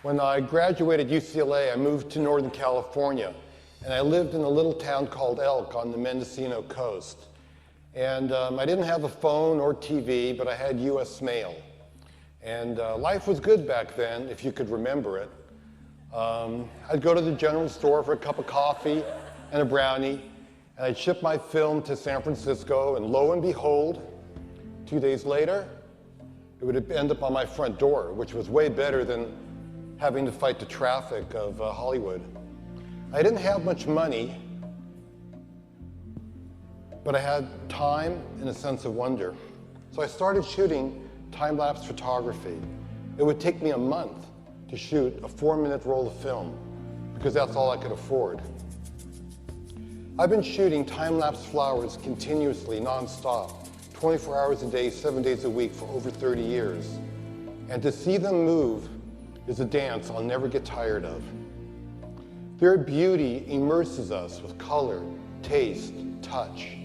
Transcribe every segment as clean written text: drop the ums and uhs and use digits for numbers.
When I graduated UCLA, I moved to Northern California, and I lived in a little town called Elk on the Mendocino coast. And I didn't have a phone or TV, but I had US mail. And life was good back then, if you could remember it. I'd go to the general store for a cup of coffee and a brownie, and I'd ship my film to San Francisco, and lo and behold, 2 days later, it would end up on my front door, which was way better than having to fight the traffic of Hollywood. I didn't have much money, but I had time and a sense of wonder. So I started shooting time-lapse photography. It would take me a month to shoot a 4-minute roll of film, because that's all I could afford. I've been shooting time-lapse flowers continuously, non-stop, 24 hours a day, 7 days a week for over 30 years. And to see them move is a dance I'll never get tired of. Their beauty immerses us with color, taste, touch.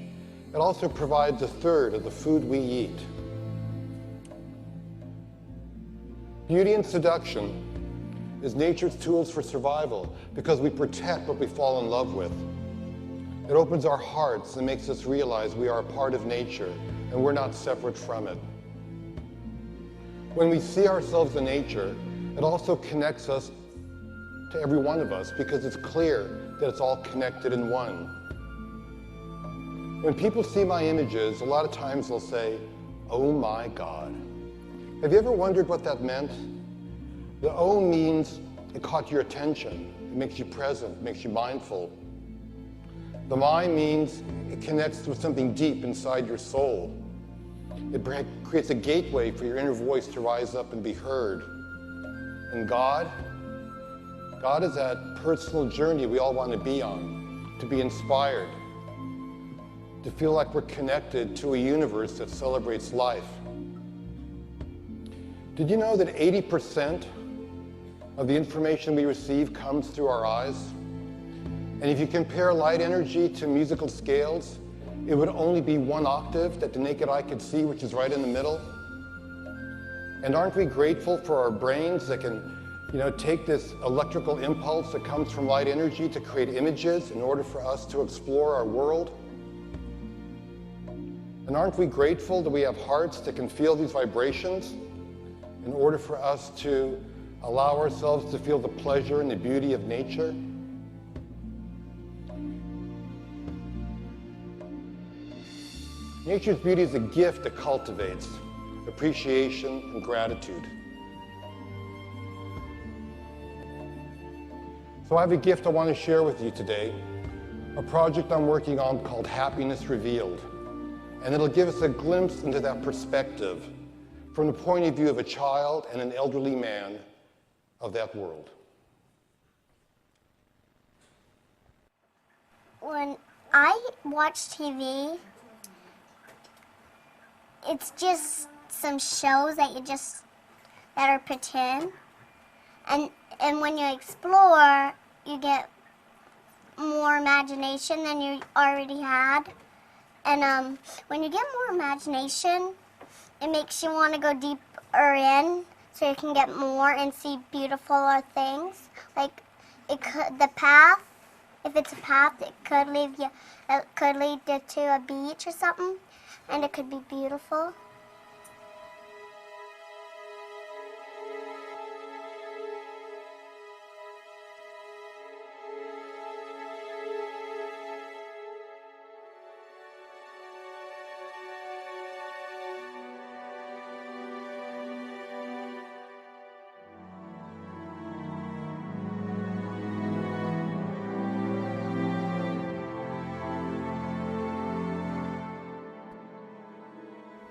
It also provides a third of the food we eat. Beauty and seduction is nature's tools for survival because we protect what we fall in love with. It opens our hearts and makes us realize we are a part of nature and we're not separate from it. When we see ourselves in nature, it also connects us to every one of us because it's clear that it's all connected in one. When people see my images, a lot of times they'll say, "Oh my God." Have you ever wondered what that meant? The "oh" means it caught your attention. It makes you present, makes you mindful. The "my" means it connects with something deep inside your soul. It creates a gateway for your inner voice to rise up and be heard. And God is that personal journey we all want to be on, to be inspired, to feel like we're connected to a universe that celebrates life. Did you know that 80% of the information we receive comes through our eyes? And if you compare light energy to musical scales, it would only be 1 octave that the naked eye could see, which is right in the middle. And aren't we grateful for our brains that can, take this electrical impulse that comes from light energy to create images in order for us to explore our world? And aren't we grateful that we have hearts that can feel these vibrations in order for us to allow ourselves to feel the pleasure and the beauty of nature? Nature's beauty is a gift that cultivates appreciation and gratitude. So I have a gift I want to share with you today, a project I'm working on called Happiness Revealed. And it'll give us a glimpse into that perspective from the point of view of a child and an elderly man of that world. When I watch TV, it's just some shows that are pretend. And when you explore, you get more imagination than you already had. And when you get more imagination, it makes you want to go deeper in so you can get more and see beautiful things. Like the path, if it's a path, it could lead you to a beach or something, and it could be beautiful.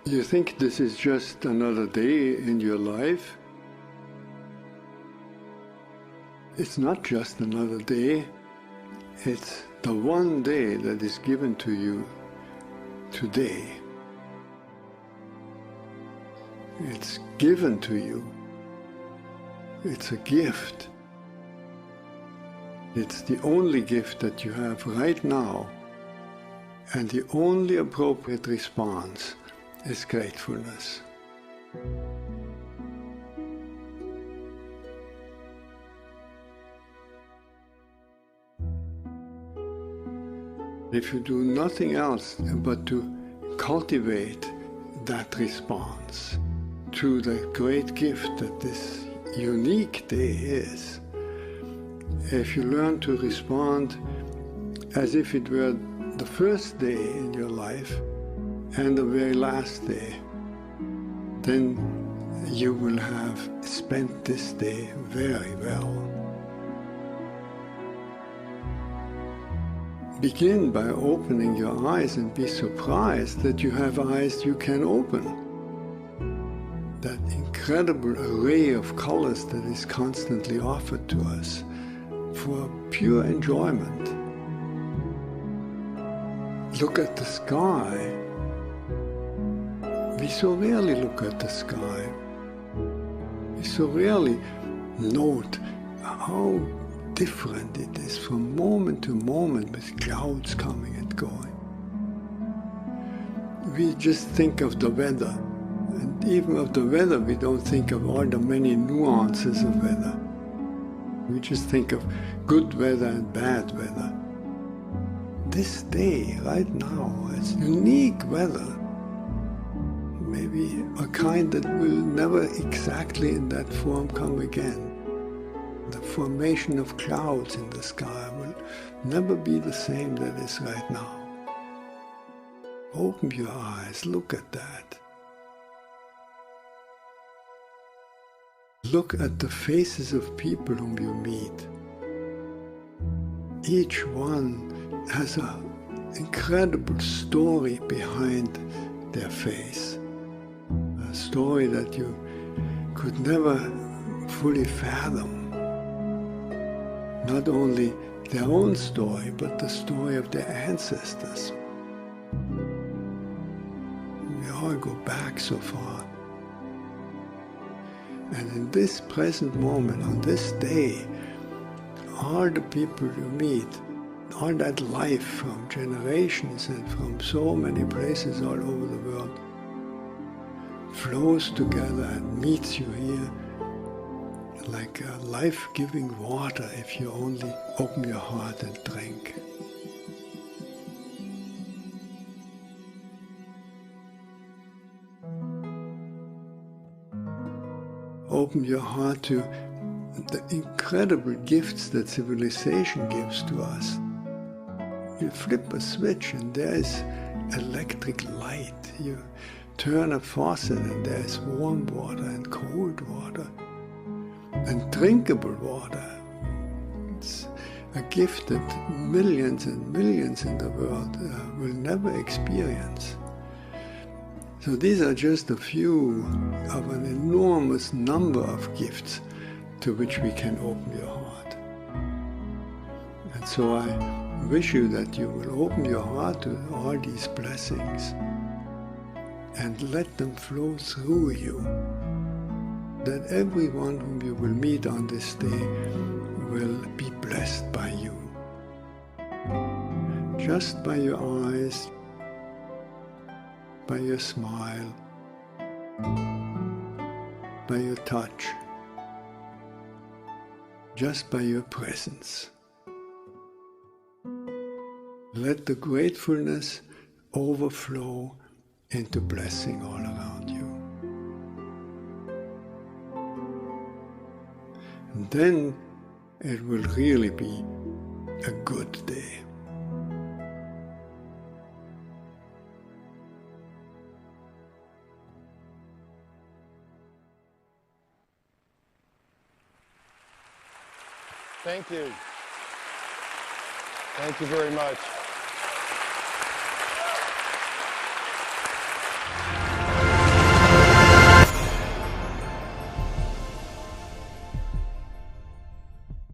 You think this is just another day in your life? It's not just another day. It's the one day that is given to you today. It's given to you. It's a gift. It's the only gift that you have right now, and the only appropriate response is gratefulness. If you do nothing else but to cultivate that response to the great gift that this unique day is, if you learn to respond as if it were the first day in your life and the very last day, then you will have spent this day very well. Begin by opening your eyes and be surprised that you have eyes you can open. That incredible array of colors that is constantly offered to us for pure enjoyment. Look at the sky. We so rarely look at the sky. We so rarely note how different it is from moment to moment with clouds coming and going. We just think of the weather, and even of the weather we don't think of all the many nuances of weather. We just think of good weather and bad weather. This day, right now, is unique weather. Maybe a kind that will never exactly in that form come again. The formation of clouds in the sky will never be the same that is right now. Open your eyes, look at that. Look at the faces of people whom you meet. Each one has an incredible story behind their face. A story that you could never fully fathom. Not only their own story, but the story of their ancestors. We all go back so far. And in this present moment, on this day, all the people you meet, all that life from generations and from so many places all over the world, flows together and meets you here like a life-giving water if you only open your heart and drink. Open your heart to the incredible gifts that civilization gives to us. You flip a switch and there is electric light. You turn a faucet and there is warm water and cold water. And drinkable water. It's a gift that millions and millions in the world will never experience. So these are just a few of an enormous number of gifts to which we can open your heart. And so I wish you that you will open your heart to all these blessings and let them flow through you. That everyone whom you will meet on this day will be blessed by you. Just by your eyes, by your smile, by your touch, just by your presence. Let the gratefulness overflow into blessing all around you. And then it will really be a good day. Thank you. Thank you very much.